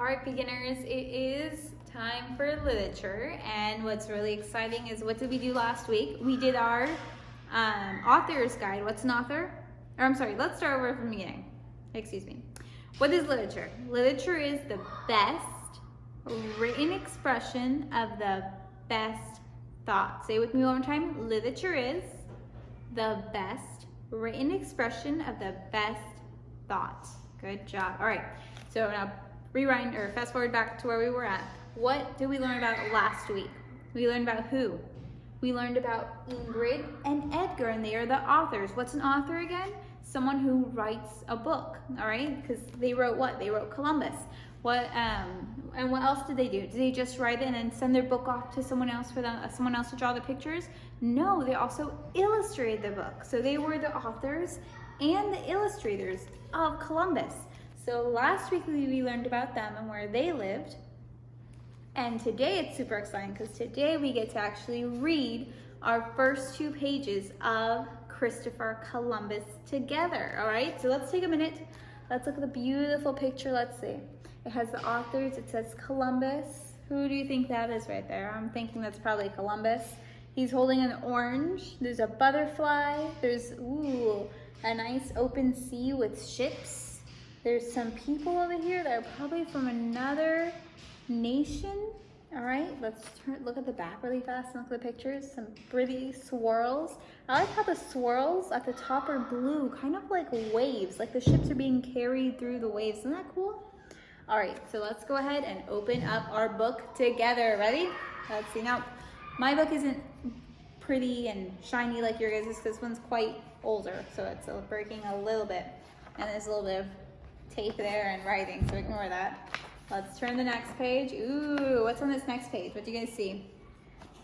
All right, beginners, it is time for literature, and what's really exciting is, what did we do last week? We did our author's guide. What's an author? Or I'm sorry, let's start over from the beginning. Excuse me. What is literature? Literature is the best written expression of the best thought. Say it with me one more time. Literature is the best written expression of the best thought. Good job. All right, so now rewind or fast forward back to where we were at. What did we learn about last week? We learned about who? We learned about Ingrid and Edgar, and they are the authors. What's an author again? Someone who writes a book, all right? Because they wrote what? They wrote Columbus. And what else did they do? Did they just write it and then send their book off to someone else someone else to draw the pictures? No, they also illustrated the book. So they were the authors and the illustrators of Columbus. So last week we learned about them and where they lived. And today it's super exciting because today we get to actually read our first 2 pages of Christopher Columbus together, all right? So let's take a minute. Let's look at the beautiful picture. Let's see. It has the authors. It says Columbus. Who do you think that is right there? I'm thinking that's probably Columbus. He's holding an orange. There's a butterfly. There's, ooh, a nice open sea with ships. There's some people over here that are probably from another nation. All right, let's look at the back really fast and look at the pictures. Some pretty swirls. I like how the swirls at the top are blue, kind of like waves, like the ships are being carried through the waves. Isn't that cool? All right, so let's go ahead and open up our book together. Ready? Let's see. Now, my book isn't pretty and shiny like your guys' because this one's quite older, so it's breaking a little bit. And there's a little bit of tape there and writing, so ignore that. Let's turn the next page. Ooh, what's on this next page? What do you guys see?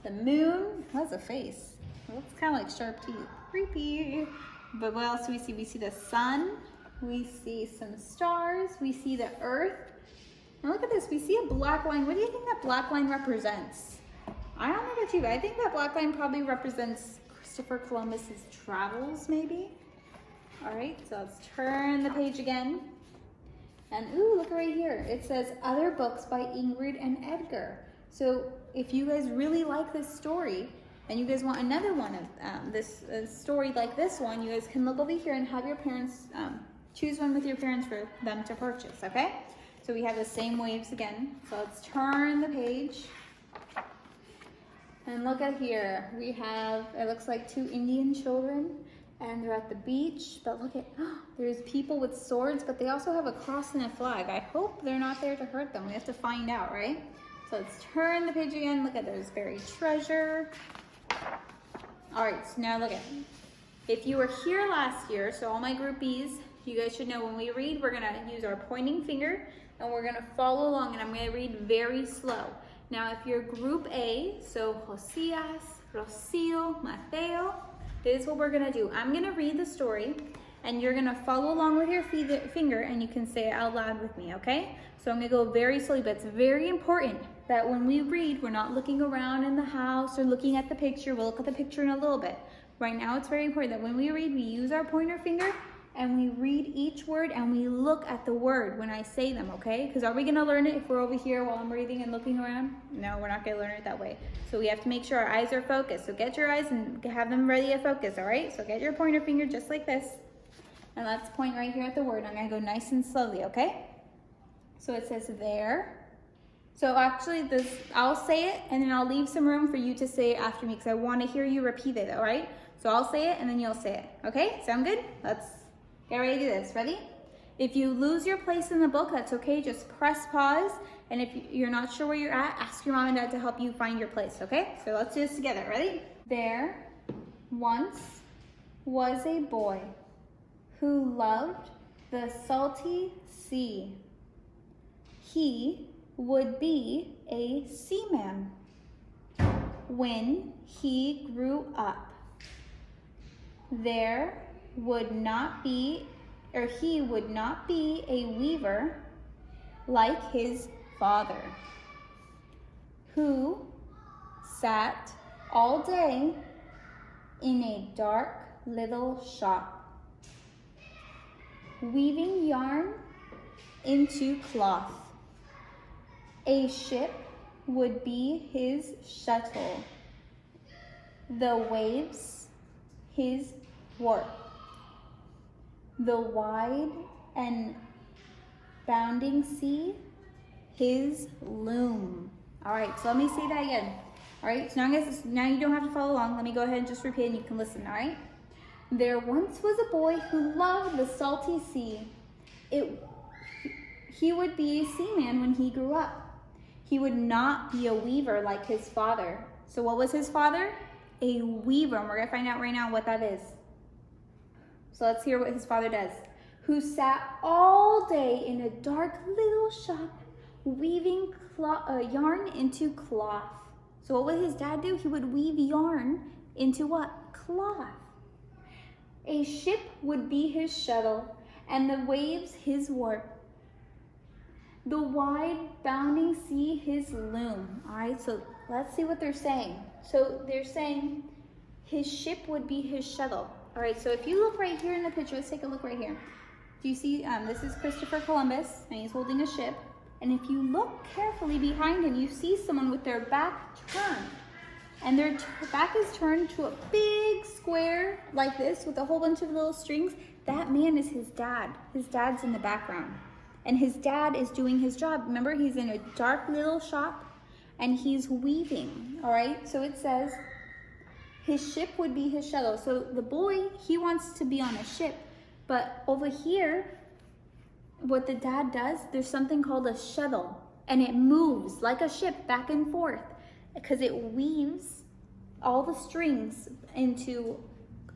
The moon. That's a face. It looks kind of like sharp teeth. Creepy. But what else do we see? We see the sun. We see some stars. We see the earth. And look at this. We see a black line. What do you think that black line represents? I don't know about you, but I think that black line probably represents Christopher Columbus's travels, maybe. All right, so let's turn the page again. And ooh, look right here. It says other books by Ingrid and Edgar. So if you guys really like this story and you guys want another one of this story like this one, you guys can look over here and have your parents choose one with your parents for them to purchase, okay? So we have the same waves again. So let's turn the page. And look at here. We have, it looks like 2 Indian children. And they're at the beach, but look at, there's people with swords, but they also have a cross and a flag. I hope they're not there to hurt them. We have to find out, right? So let's turn the page again. Look at, there's buried treasure. All right, so now look at, if you were here last year, so all my groupies, you guys should know when we read, we're gonna use our pointing finger and we're gonna follow along, and I'm gonna read very slow. Now, if you're group A, so Josias, Rocio, Mateo, this is what we're gonna do. I'm gonna read the story and you're gonna follow along with your finger and you can say it out loud with me, okay? So I'm gonna go very slowly, but it's very important that when we read, we're not looking around in the house or looking at the picture. We'll look at the picture in a little bit. Right now, it's very important that when we read, we use our pointer finger and we read each word and we look at the word when I say them, okay? Because are we gonna learn it if we're over here while I'm reading and looking around? No, we're not gonna learn it that way. So we have to make sure our eyes are focused. So get your eyes and have them ready to focus, all right? So get your pointer finger just like this. And let's point right here at the word. I'm gonna go nice and slowly, okay? So it says there. So actually I'll say it and then I'll leave some room for you to say it after me because I wanna hear you repeat it, all right? So I'll say it and then you'll say it, okay? Sound good? Let's get ready to do this. Ready? If you lose your place in the book, that's okay. Just press pause. And if you're not sure where you're at, ask your mom and dad to help you find your place, okay? So let's do this together. Ready? There once was a boy who loved the salty sea. He would be a seaman when he grew up. There would not be, or he would not be a weaver like his father, who sat all day in a dark little shop, weaving yarn into cloth. A ship would be his shuttle. The waves, his warp. The wide and bounding sea, his loom. All right, so let me say that again. All right, so now you don't have to follow along. Let me go ahead and just repeat and you can listen, all right? There once was a boy who loved the salty sea. He would be a seaman when he grew up. He would not be a weaver like his father. So what was his father? A weaver, and we're gonna find out right now what that is. So let's hear what his father does. Who sat all day in a dark little shop weaving yarn into cloth. So what would his dad do? He would weave yarn into what? Cloth. A ship would be his shuttle, and the waves his warp. The wide bounding sea his loom. All right, so let's see what they're saying. So they're saying his ship would be his shuttle. All right, so if you look right here in the picture, let's take a look right here. Do you see, this is Christopher Columbus, and he's holding a ship. And if you look carefully behind him, you see someone with their back turned. And their back is turned to a big square like this with a whole bunch of little strings. That man is his dad. His dad's in the background. And his dad is doing his job. Remember, he's in a dark little shop and he's weaving, all right? So it says his ship would be his shuttle. So the boy, he wants to be on a ship. But over here, what the dad does, there's something called a shuttle, and it moves like a ship back and forth because it weaves all the strings into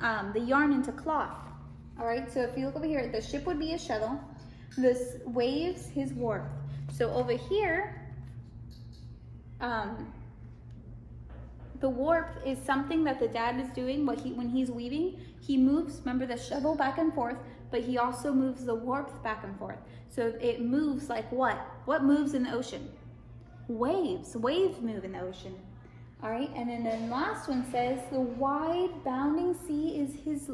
the yarn into cloth. All right, so if you look over here, the ship would be a shuttle, the waves his warp. So over here, the warp is something that the dad is doing. When he's weaving, he moves, remember, the shuttle back and forth, but he also moves the warp back and forth. So it moves like what? What moves in the ocean? Waves. Waves move in the ocean. All right, and then the last one says the wide bounding sea is his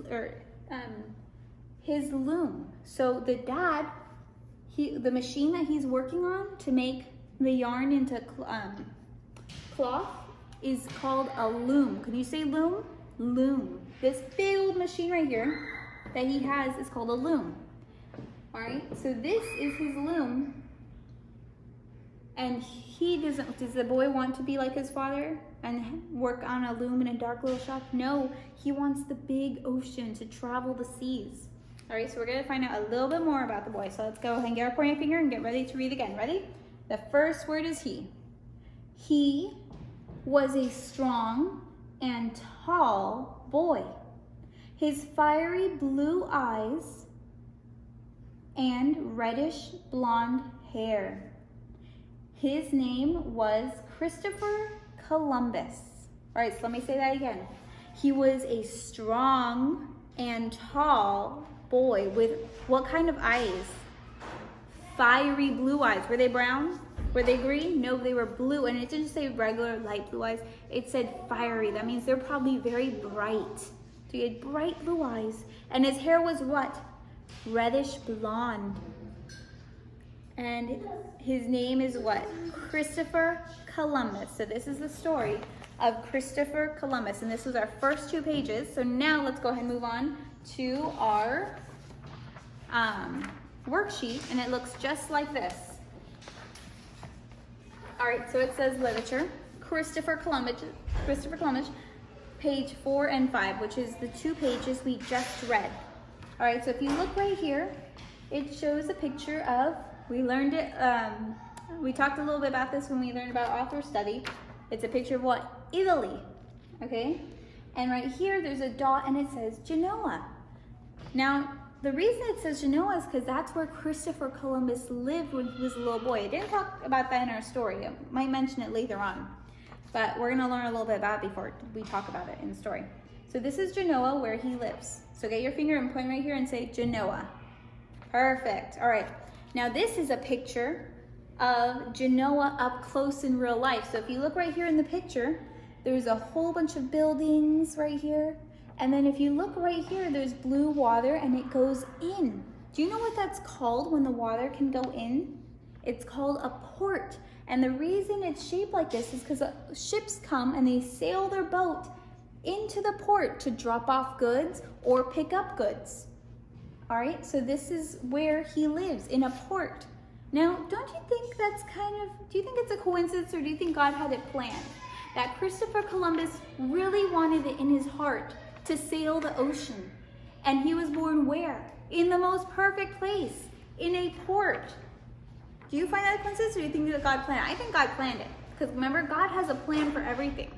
loom. So the dad, the machine that he's working on to make the yarn into cloth is called a loom. Could you say loom? Loom. This big old machine right here that he has is called a loom. All right, so this is his loom. And does the boy want to be like his father and work on a loom in a dark little shop? No, he wants the big ocean to travel the seas. All right, so we're gonna find out a little bit more about the boy. So let's go ahead and get our pointing finger and get ready to read again. Ready? The first word is he. He was a strong and tall boy. His fiery blue eyes and reddish blonde hair. His name was Christopher Columbus. All right, so let me say that again. He was a strong and tall boy with what kind of eyes? Fiery blue eyes. Were they brown? Were they green? No, they were blue. And it didn't say regular light blue eyes. It said fiery. That means they're probably very bright. So he had bright blue eyes. And his hair was what? Reddish blonde. And his name is what? Christopher Columbus. So this is the story of Christopher Columbus. And this was our first 2 pages. So now let's go ahead and move on to our worksheet. And it looks just like this. All right, so it says literature, Christopher Columbus, page 4 and 5, which is the 2 pages we just read. All right, so if you look right here, it shows a picture of, we learned it, we talked a little bit about this when we learned about author study. It's a picture of what? Italy, okay? And right here, there's a dot and it says Genoa. Now, the reason it says Genoa is because that's where Christopher Columbus lived when he was a little boy. I didn't talk about that in our story. I might mention it later on, but we're gonna learn a little bit about it before we talk about it in the story. So this is Genoa, where he lives. So get your finger and point right here and say Genoa. Perfect, all right. Now this is a picture of Genoa up close in real life. So if you look right here in the picture, there's a whole bunch of buildings right here. And then if you look right here, there's blue water and it goes in. Do you know what that's called when the water can go in? It's called a port. And the reason it's shaped like this is because ships come and they sail their boat into the port to drop off goods or pick up goods. All right, so this is where he lives, in a port. Now, don't you think that's do you think it's a coincidence, or do you think God had it planned? That Christopher Columbus really wanted it in his heart to sail the ocean. And he was born where? In the most perfect place, in a port. Do you find that a coincidence, or do you think that God planned it? I think God planned it, because remember, God has a plan for everything.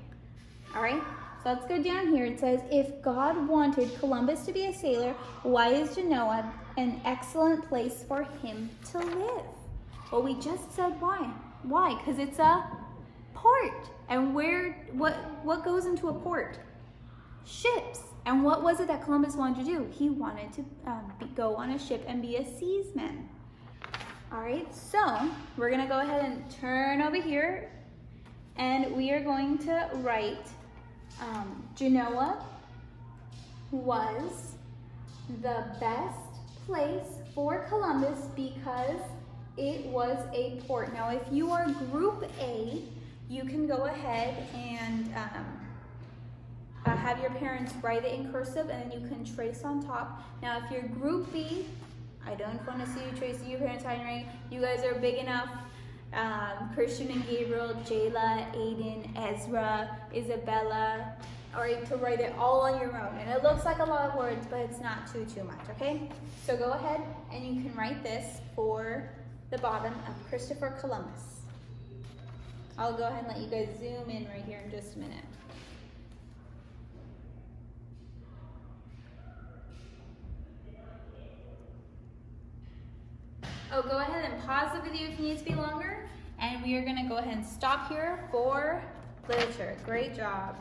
All right, so let's go down here. It says, if God wanted Columbus to be a sailor, why is Genoa an excellent place for him to live? Well, we just said why. Why? Because it's a port. And what goes into a port? Ships. And what was it that Columbus wanted to do? He wanted to go on a ship and be a seaman. All right, so we're gonna go ahead and turn over here, and we are going to write Genoa was the best place for Columbus because it was a port. Now, if you are Group A, you can go ahead and have your parents write it in cursive, and then you can trace on top. Now, if you're Group B, I don't want to see you tracing your parents' handwriting. You guys are big enough. Christian and Gabriel, Jayla, Aiden, Ezra, Isabella, all right, to write it all on your own. And it looks like a lot of words, but it's not too much, okay? So go ahead and you can write this for the bottom of Christopher Columbus. I'll go ahead and let you guys zoom in right here in just a minute. Oh, go ahead and pause the video if it needs to be longer. And we are gonna go ahead and stop here for literature. Great job.